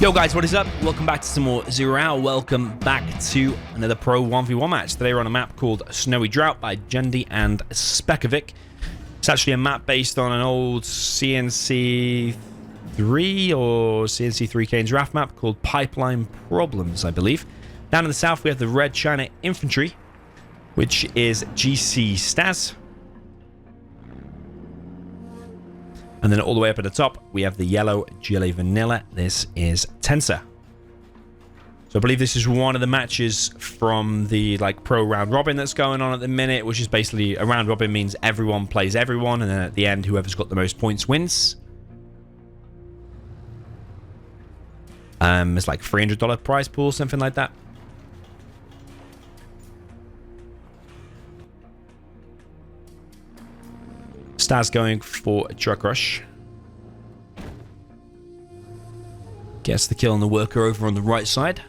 Yo guys, what is up? Welcome back to some more Zero Hour. Welcome back to another Pro 1v1 match. Today we're on a map called Snowy Drought by Jundy and Spekovic. It's actually a map based on an old CNC3 or CNC3 Kane's draft map called Pipeline Problems, I believe. Down in the south we have the Red China Infantry, which is GC Stazzz. And then all the way up at the top, we have the yellow GLA Vanilla. This is Tensor. So I believe this is one of the matches from the pro round robin that's going on at the minute, which is basically a round robin means everyone plays everyone, and then at the end, whoever's got the most points wins. It's like $300 prize pool, something like that. Stazzz going for a truck rush. Gets the kill on the worker over on the right side.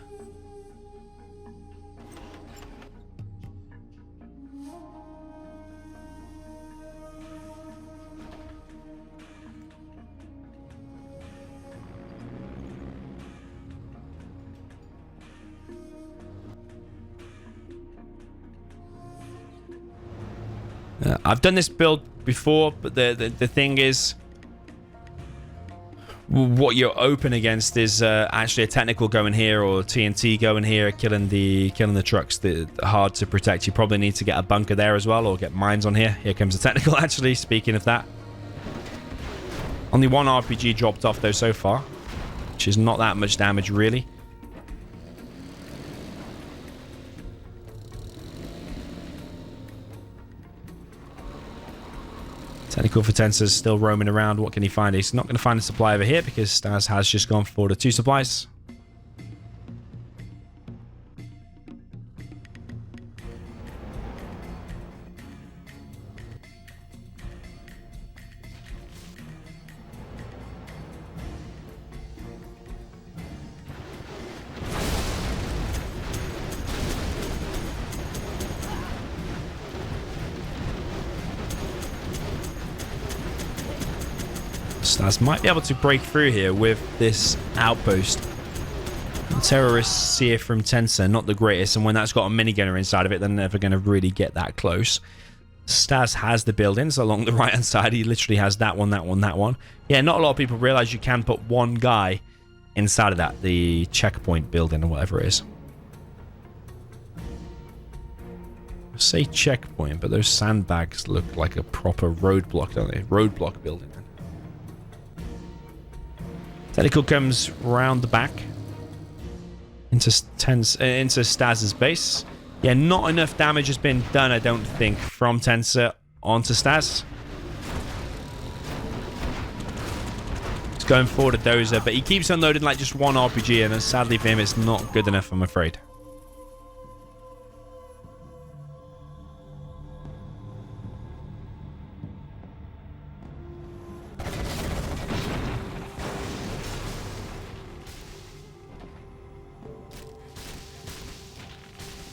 I've done this build before, but the thing is, what you're open against is actually a technical going here or TNT going here, killing the trucks. They're hard to protect. You probably need to get a bunker there as well, or get mines on here. Here comes the technical. Actually, speaking of that, only one RPG dropped off though so far, which is not that much damage really. Technical for Tensor's still roaming around. What can he find? He's not going to find a supply over here because Stazzz has just gone for the 2 supplies. Stazzz might be able to break through here with this outpost. The terrorists here from Tensor, not the greatest, and when that's got a minigunner inside of it, they're never going to really get that close. Stazzz has the buildings along the right hand side. He literally has that one, that one, that one. Yeah, not a lot of people realize you can put one guy inside of that, the checkpoint building or whatever it is. I say checkpoint, but those sandbags look like a proper roadblock, don't they? Roadblock building. Technical comes round the back into Stazz's base. Yeah, not enough damage has been done, I don't think, from Tensor onto Stazzz. He's going for the dozer, but he keeps unloading like just one RPG, and sadly for him, it's not good enough, I'm afraid.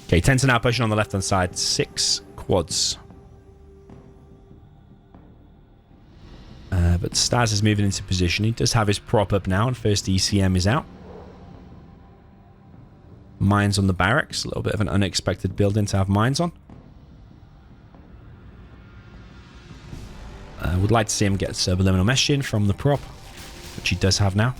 Okay, Tensor now pushing on the left-hand side. 6 quads. But Stazzz is moving into position. He does have his prop up now, and first ECM is out. Mines on the barracks. A little bit of an unexpected building to have mines on. Would like to see him get subliminal meshing from the prop, which he does have now.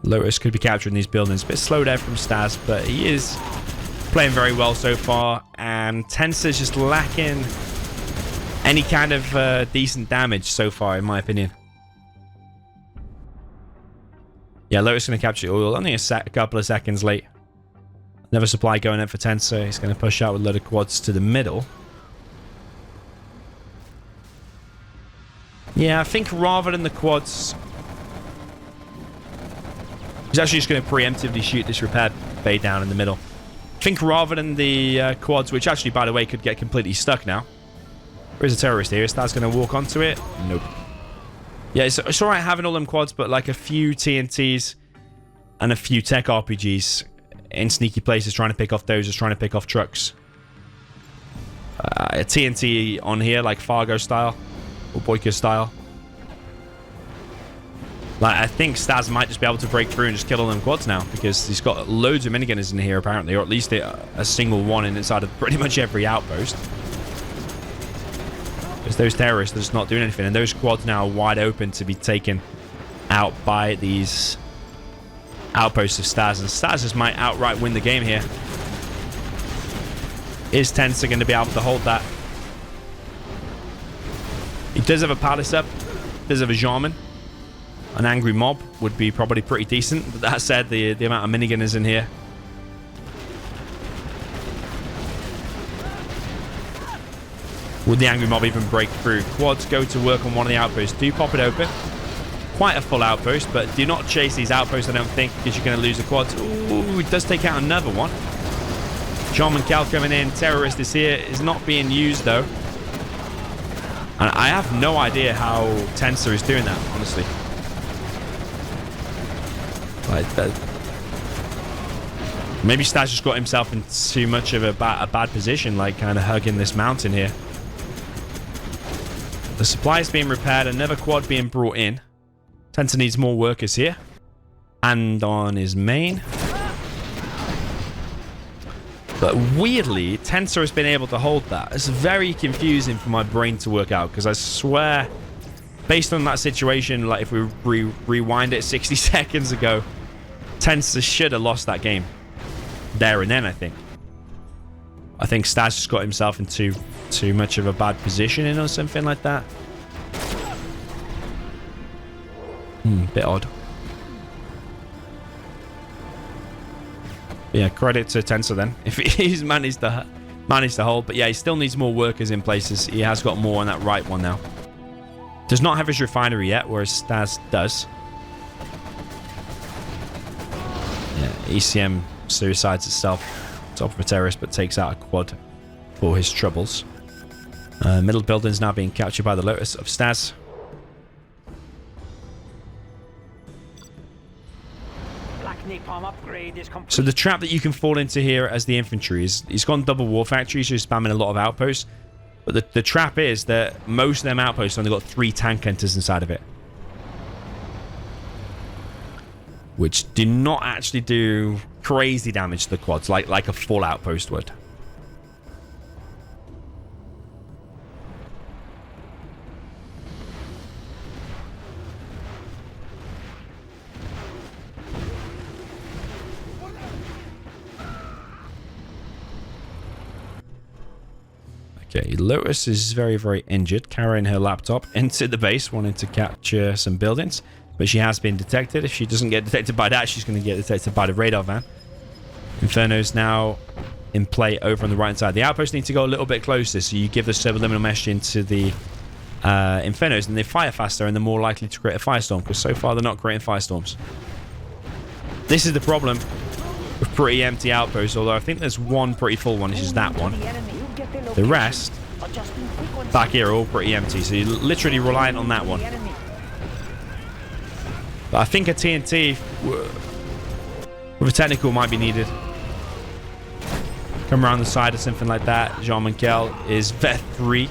Lotus could be capturing these buildings. A bit slow there from Stazzz, but he is playing very well so far. And Tensor's just lacking any kind of decent damage so far, in my opinion. Yeah, Lotus going to capture it all. Only a couple of seconds late. Another supply going in for Tensor. He's going to push out with a load of quads to the middle. Yeah, I think rather than the quads, he's actually just going to preemptively shoot this repair bay down in the middle. I think rather than the quads, which actually, by the way, could get completely stuck now. There is a terrorist here. Is Stazzz going to walk onto it? Nope. Yeah, it's alright having all them quads, but like a few TNTs and a few tech RPGs in sneaky places trying to pick off dozers, trying to pick off trucks. like a TNT on here, like Fargo style or Boyka style. Like, I think Stazzz might just be able to break through and just kill all them quads now, because he's got loads of minigunners in here apparently, or at least a single one inside of pretty much every outpost. Because those terrorists are just not doing anything, and those quads now are wide open to be taken out by these outposts of Stazzz, and Stazzz just might outright win the game here. Is Tensor going to be able to hold that? He does have a palace up, does have a Jarman. An angry mob would be probably pretty decent, but that said, the amount of minigunners in here. Would the angry mob even break through? Quads go to work on one of the outposts. Do pop it open. Quite a full outpost, but do not chase these outposts, I don't think, because you're going to lose the quads. Ooh, it does take out another one. John and Cal coming in. Terrorist is here. Is not being used, though. And I have no idea how Tensor is doing that, honestly. Like that. Maybe Stazzz just got himself in too much of a bad position, like kind of hugging this mountain here. The supply is being repaired, another quad being brought in. Tensor needs more workers here. And on his main. But weirdly, Tensor has been able to hold that. It's very confusing for my brain to work out, because I swear, based on that situation, like if we rewind it 60 seconds ago, Tensor should have lost that game there and then, I think. I think Stazzz just got himself into too much of a bad positioning or something like that. Bit odd. Yeah, credit to Tensor then, if he's managed to hold. But yeah, he still needs more workers in places. He has got more on that right one now. Does not have his refinery yet, whereas Stazzz does. Yeah, ECM suicides itself. Top of a terrorist, but takes out a quad for his troubles. Middle building's now being captured by the Lotus of Stazzz. So the trap that you can fall into here as the infantry is he's gone double war factory, so he's spamming a lot of outposts. But the trap is that most of them outposts only got 3 tank hunters inside of it, which do not actually do crazy damage to the quads like a full outpost would. Okay, Lotus is very, very injured, carrying her laptop into the base, wanting to capture some buildings. But she has been detected. If she doesn't get detected by that, she's going to get detected by the radar van. Inferno's now in play over on the right side. The outposts need to go a little bit closer, so you give the subliminal mesh into the Infernos, and they fire faster, and they're more likely to create a firestorm, because so far they're not creating firestorms. This is the problem with pretty empty outposts, although I think there's one pretty full one, which is that one. The rest back here are all pretty empty, so you're literally reliant on that one. But I think a TNT with a technical might be needed. Come around the side or something like that. Jean-Michel is Vet 3.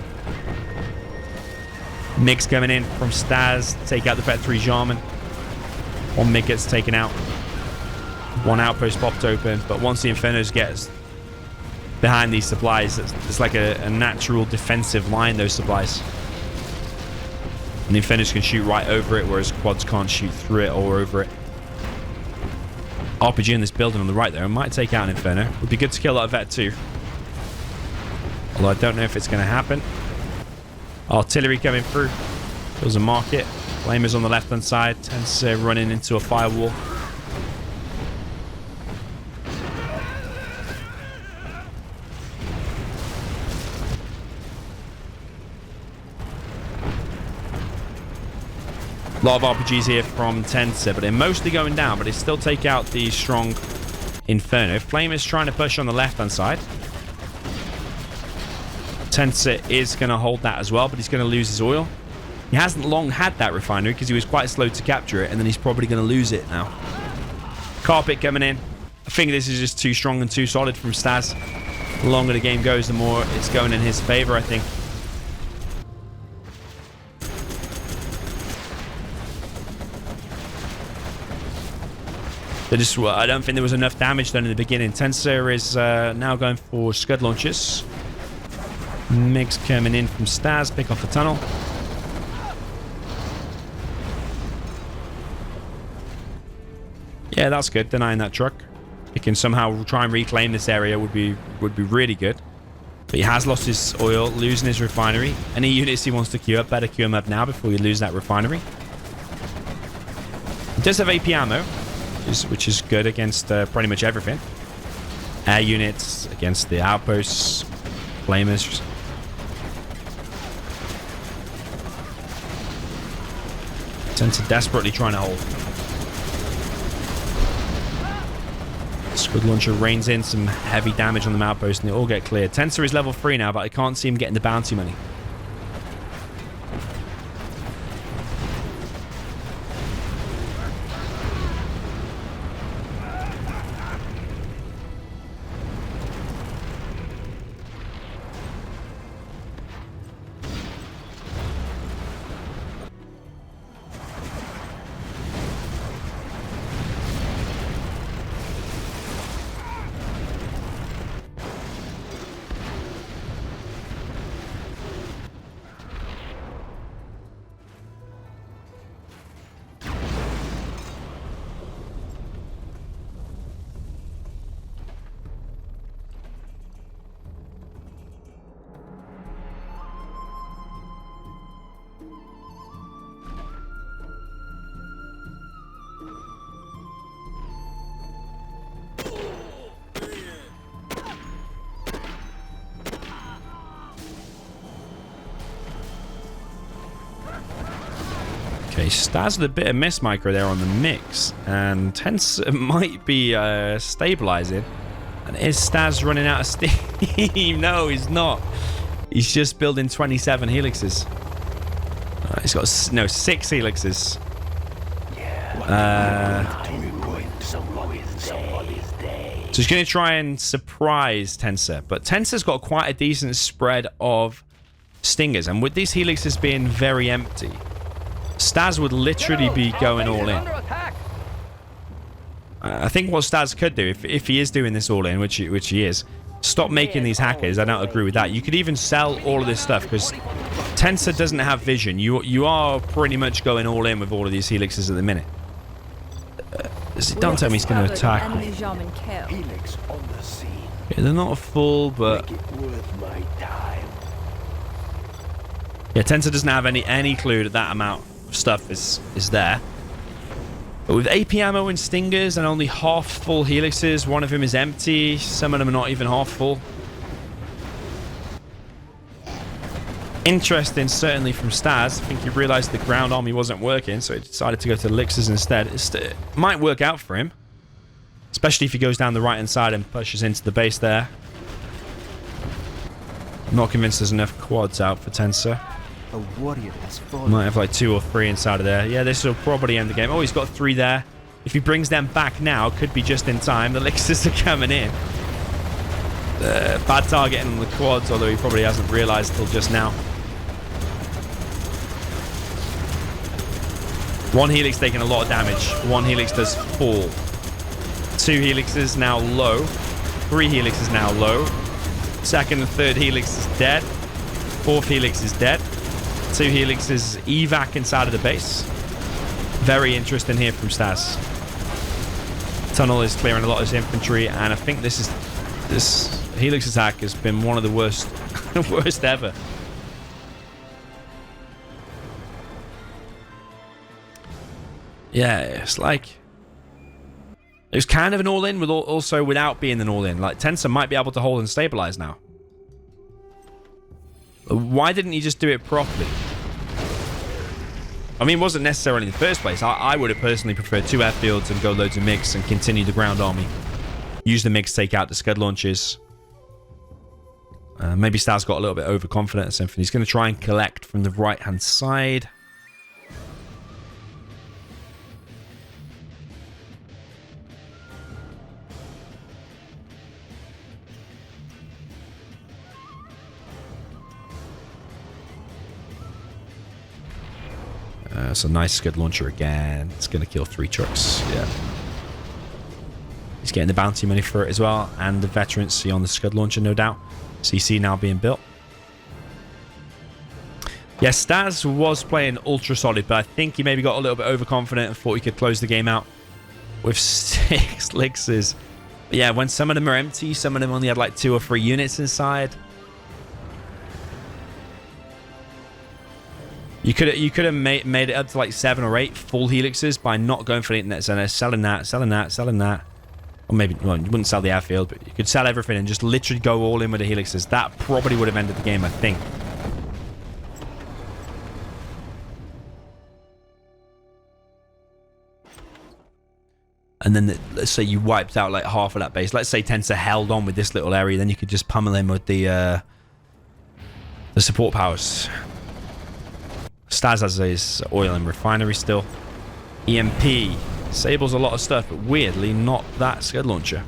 Mix coming in from Stazzz. Take out the Vet 3 Jarman. One MiG gets taken out. One outpost popped open. But once the Infernos gets behind these supplies, it's like a natural defensive line, those supplies. And the Infernos can shoot right over it, whereas quads can't shoot through it or over it. RPG in this building on the right there. It might take out an Inferno. Would be good to kill that Vet 2. Although I don't know if it's going to happen. Artillery coming through. There's a market. Flamers on the left-hand side. Tensor running into a firewall. A lot of RPGs here from Tensor, but they're mostly going down, but they still take out the strong Inferno. Flame is trying to push on the left-hand side. Tensor is going to hold that as well, but he's going to lose his oil. He hasn't long had that refinery because he was quite slow to capture it, and then he's probably going to lose it now. Carpet coming in. I think this is just too strong and too solid from Stazzz. The longer the game goes, the more it's going in his favor, I think. I don't think there was enough damage done in the beginning. Tensor is now going for Scud launches. MiGs coming in from Stazzz, pick off the tunnel. Yeah, that's good. Denying that truck. He can somehow try and reclaim this area would be really good. But he has lost his oil, losing his refinery. Any units he wants to queue up, better queue him up now before you lose that refinery. He does have AP ammo, which is good against pretty much everything. Air units against the outposts, flamers. Tensor desperately trying to hold. Scud launcher rains in some heavy damage on the outpost and they all get cleared. Tensor is level 3 now, but I can't see him getting the bounty money. Okay, Stazzz with a bit of miss micro there on the mix. And Tensor might be stabilizing. And is Stazzz running out of steam? No, he's not. He's just building 27 helixes. He's got 6 helixes. So he's going to try and surprise Tensor. But Tensor's got quite a decent spread of stingers. And with these helixes being very empty, Stazzz would literally be going all in. I think what Stazzz could do, if he is doing this all in, which he is, stop making these hackers. I don't agree with that. You could even sell all of this stuff because Tensor doesn't have vision. You are pretty much going all in with all of these helixes at the minute. Don't tell me he's going to attack. Yeah, they're not a full, but yeah, Tensor doesn't have any clue that amount of stuff is there. But with AP ammo and stingers and only half full helixes, one of them is empty. Some of them are not even half full. Interesting, certainly from Stazzz. I think he realized the ground army wasn't working, so he decided to go to the elixirs instead. It might work out for him, especially if he goes down the right-hand side and pushes into the base there. I'm not convinced there's enough quads out for Tensor. A warrior has fallen. Might have like 2 or 3 inside of there. Yeah, this will probably end the game. Oh, he's got 3 there. If he brings them back now, could be just in time. The elixirs are coming in. Bad targeting on the quads, although he probably hasn't realized till just now. One helix taking a lot of damage. One helix does fall. 2 helixes now low. 3 helixes now low. Second and third helix is dead. Fourth helix is dead. 2 helixes evac inside of the base. Very interesting here from Stazzz. Tunnel is clearing a lot of his infantry, and I think this helix attack has been one of the worst worst ever. Yeah, it's like it was kind of an all-in, with also without being an all-in. Like Tensor might be able to hold and stabilize now. Why didn't he just do it properly? I mean, it wasn't necessarily in the first place. I would have personally preferred 2 airfields and go loads of MiGs and continue the ground army. Use the MiGs to take out the Scud launches. Maybe Stazzz got a little bit overconfident at something. He's going to try and collect from the right-hand side. That's a nice Scud launcher again. It's going to kill 3 trucks. Yeah. He's getting the bounty money for it as well. And the veterancy on the Scud launcher, no doubt. CC now being built. Yeah, Stazzz was playing ultra solid, but I think he maybe got a little bit overconfident and thought he could close the game out with 6 elixers. But yeah, when some of them are empty, some of them only had like 2 or 3 units inside. You could have made it up to like 7 or 8 full helixes by not going for the internet center, selling that. Or maybe, well, you wouldn't sell the airfield, but you could sell everything and just literally go all in with the helixes. That probably would have ended the game, I think. And then let's say you wiped out like half of that base. Let's say Tensor held on with this little area, then you could just pummel him with the support powers. Stazzz has his oil and refinery still. EMP. Disables a lot of stuff, but weirdly not that Scud launcher.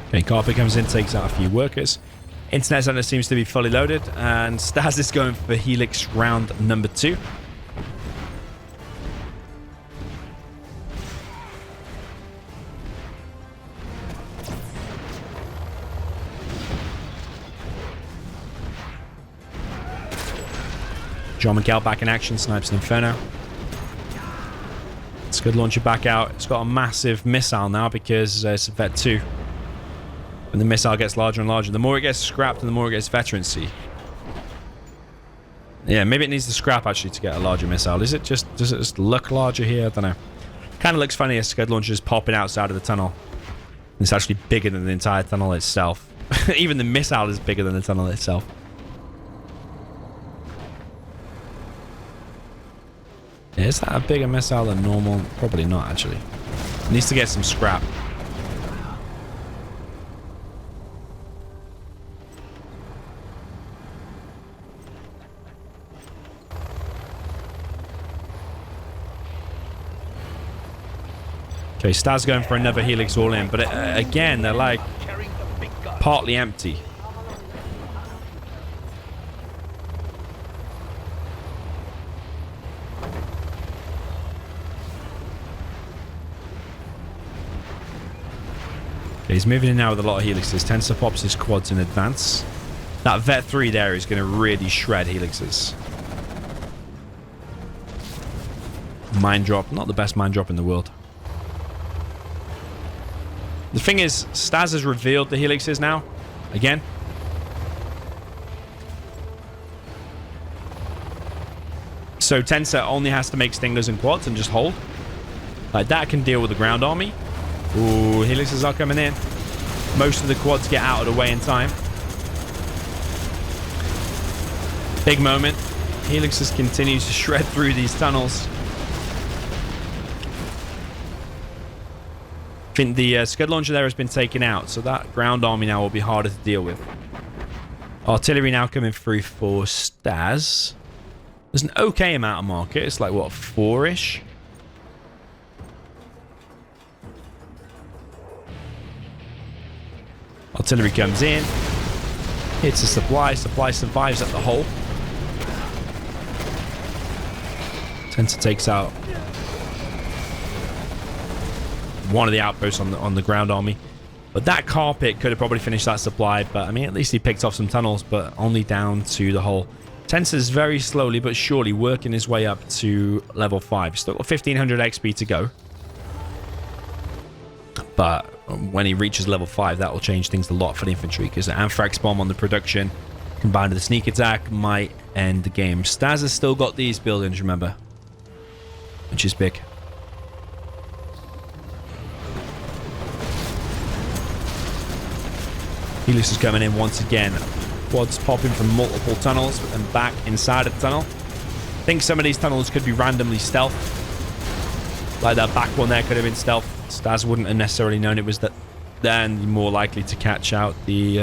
Okay, Carpet comes in, takes out a few workers. Internet center seems to be fully loaded, and Stazzz is going for Helix round number 2. John Miguel back in action, snipes an Inferno. It's good launcher back out. It's got a massive missile now because it's a Vet 2. And the missile gets larger and larger. The more it gets scrapped and the more it gets veterancy. Yeah, maybe it needs to scrap actually to get a larger missile. Does it just look larger here? I don't know. Kind of looks funny as Scud launcher is popping outside of the tunnel. It's actually bigger than the entire tunnel itself. Even the missile is bigger than the tunnel itself. Yeah, is that a bigger missile than normal? Probably not actually. It needs to get some scrap. Okay, Stazzz going for another Helix all in, but again, they're like partly empty. Okay, he's moving in now with a lot of Helixes. Tensor pops his quads in advance. That Vet 3 there is going to really shred Helixes. Mine drop, not the best mine drop in the world. The thing is, Stazzz has revealed the helixes now. Again. So Tensor only has to make stingers and quads and just hold. Like that can deal with the ground army. Ooh, helixes are coming in. Most of the quads get out of the way in time. Big moment. Helixes continues to shred through these tunnels. I think the Scud launcher there has been taken out, so that ground army now will be harder to deal with. Artillery now coming through for Stazzz. There's an okay amount of market. It's like, what, 4-ish? Artillery comes in. Hits the supply. Supply survives at the hole. Tensor takes out one of the outposts on the ground army. But that Carpet could have probably finished that supply. But, I mean, at least he picked off some tunnels, but only down to the hole. Tensor's very slowly but surely working his way up to level 5. Still got 1500 XP to go. But when he reaches level 5, that will change things a lot for the infantry, because the Anthrax bomb on the production combined with the sneak attack might end the game. Stazzz has still got these buildings, remember, which is big. HELIX is coming in once again. Quads popping from multiple tunnels and back inside of the tunnel. I think some of these tunnels could be randomly stealth. Like that back one there could have been stealth. Stazzz wouldn't have necessarily known it was that. Then more likely to catch out the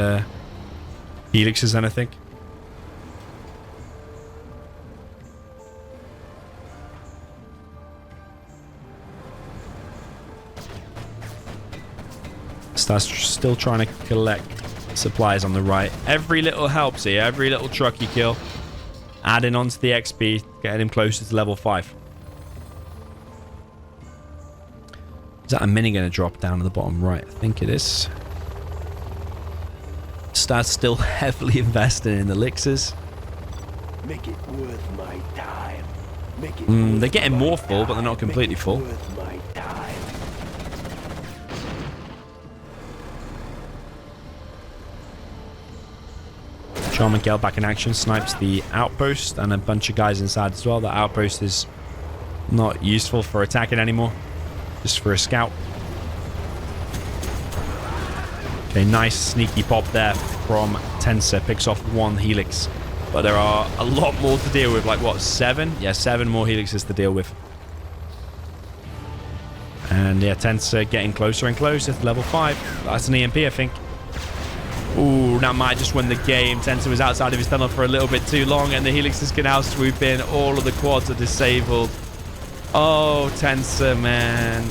HELIXs then, I think. Stazzz still trying to collect supplies on the right. Every little helps here. Every little truck you kill, adding on to the XP, getting him closer to level 5. Is that a mini going to drop down to the bottom right? I think it is. Stazzz still heavily invested in the elixirs. Make it worth my time. Make it They're getting more full, but they're not completely full. worth my time. Sean Miguel back in action, snipes the outpost and a bunch of guys inside as well. That outpost is not useful for attacking anymore, just for a scout. Okay, nice sneaky pop there from Tensor. Picks off one HELIX, but there are a lot more to deal with. Like what, 7? Yeah, 7 more HELIXs to deal with. And yeah, Tensor getting closer and closer to level 5. That's an EMP, I think. Ooh, that might just win the game. Tensor was outside of his tunnel for a little bit too long, and the HELIXs can now swoop in. All of the quads are disabled. Oh, Tensor, man.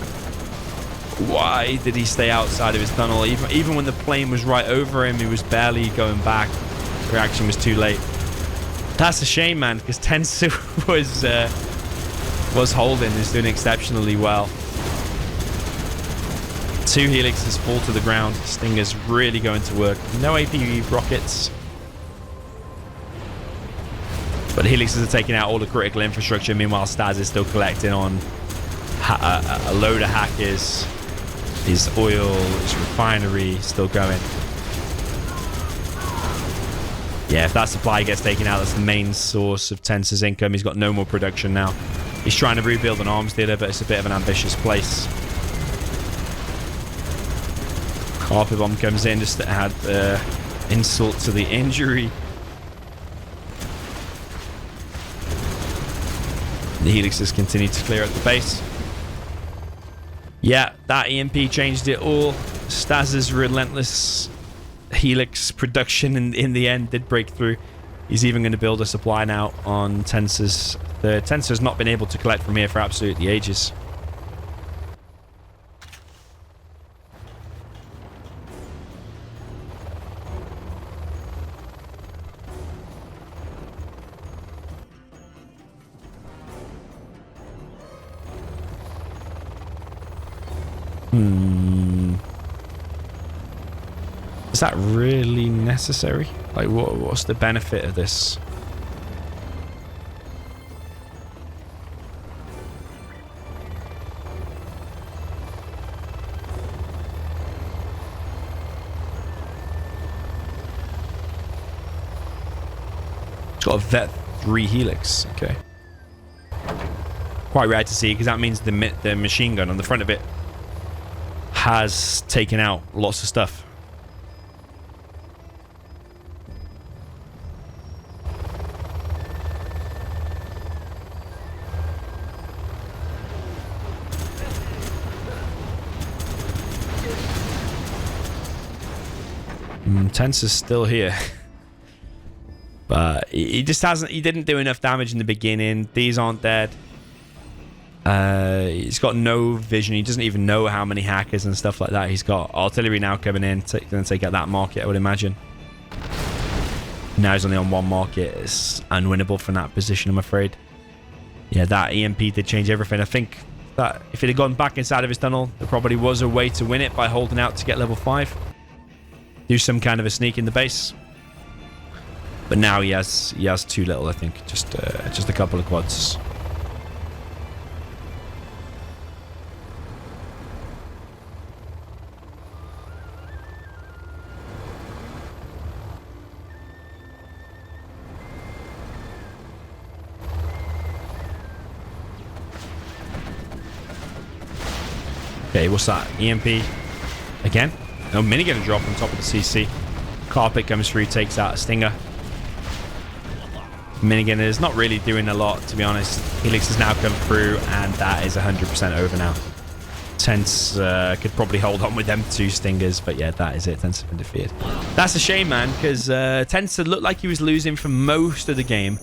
Why did he stay outside of his tunnel? Even when the plane was right over him, he was barely going back. Reaction was too late. That's a shame, man, because Tensor was holding. He's doing exceptionally well. 2 HELIXs fall to the ground. Stinger's really going to work. No AP rockets. But HELIXs are taking out all the critical infrastructure. Meanwhile, Stazzz is still collecting on a load of hackers. His oil, his refinery still going. Yeah, if that supply gets taken out, that's the main source of Tensor's income. He's got no more production now. He's trying to rebuild an arms dealer, but it's a bit of an ambitious place. Carpet bomb comes in just to add insult to the injury. The HELIXs continue to clear at the base. Yeah, that EMP changed it all. Stazz's relentless HELIX production in the end did break through. He's even going to build a supply now on Tensor's third. Tensor's not been able to collect from here for absolutely ages. Is that really necessary? Like, what's the benefit of this? It's got a Vet 3 HELIX. Okay. Quite rare to see, because that means the machine gun on the front of it has taken out lots of stuff. Tensor's still here. But he just hasn't... He didn't do enough damage in the beginning. These aren't dead. He's got no vision. He doesn't even know how many hackers and stuff like that he's got. Artillery now coming in. Going to take out that market, I would imagine. Now he's only on one market. It's unwinnable from that position, I'm afraid. Yeah, that EMP did change everything. I think that if it had gone back inside of his tunnel, there probably was a way to win it by holding out to get level 5. Do some kind of a sneak in the base. But now he has too little, I think. Just a couple of quads. Okay, what's that? EMP again. No, minigun drop on top of the CC. Carpet comes through, takes out a Stinger. Minigun is not really doing a lot, to be honest. Helix has now come through, and that is 100% over now. Tense could probably hold on with them 2 Stingers, but yeah, that is it. Tense has been defeated. That's a shame, man, because Tense looked like he was losing for most of the game,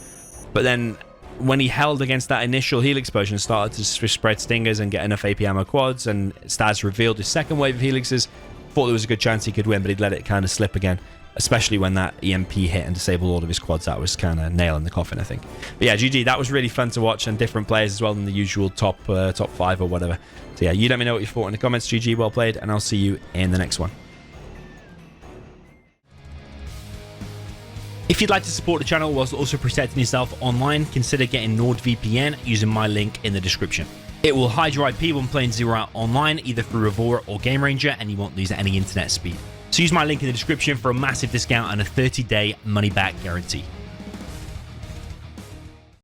but then when he held against that initial Helix explosion, started to spread Stingers and get enough AP ammo quads, and Stazzz revealed his second wave of Helixes, thought there was a good chance he could win, but he'd let it kind of slip again. Especially when that EMP hit and disabled all of his quads. That was kind of nail in the coffin, I think. But yeah, GG. That was really fun to watch, and different players as well than the usual top 5 or whatever. So yeah, you let me know what you thought in the comments. GG, well played, and I'll see you in the next one. If you'd like to support the channel whilst also protecting yourself online, consider getting NordVPN using my link in the description. It will hide your IP when playing Zero Out online, either through Aurora or Game Ranger, and you won't lose any internet speed. So use my link in the description for a massive discount and a 30-day money-back guarantee.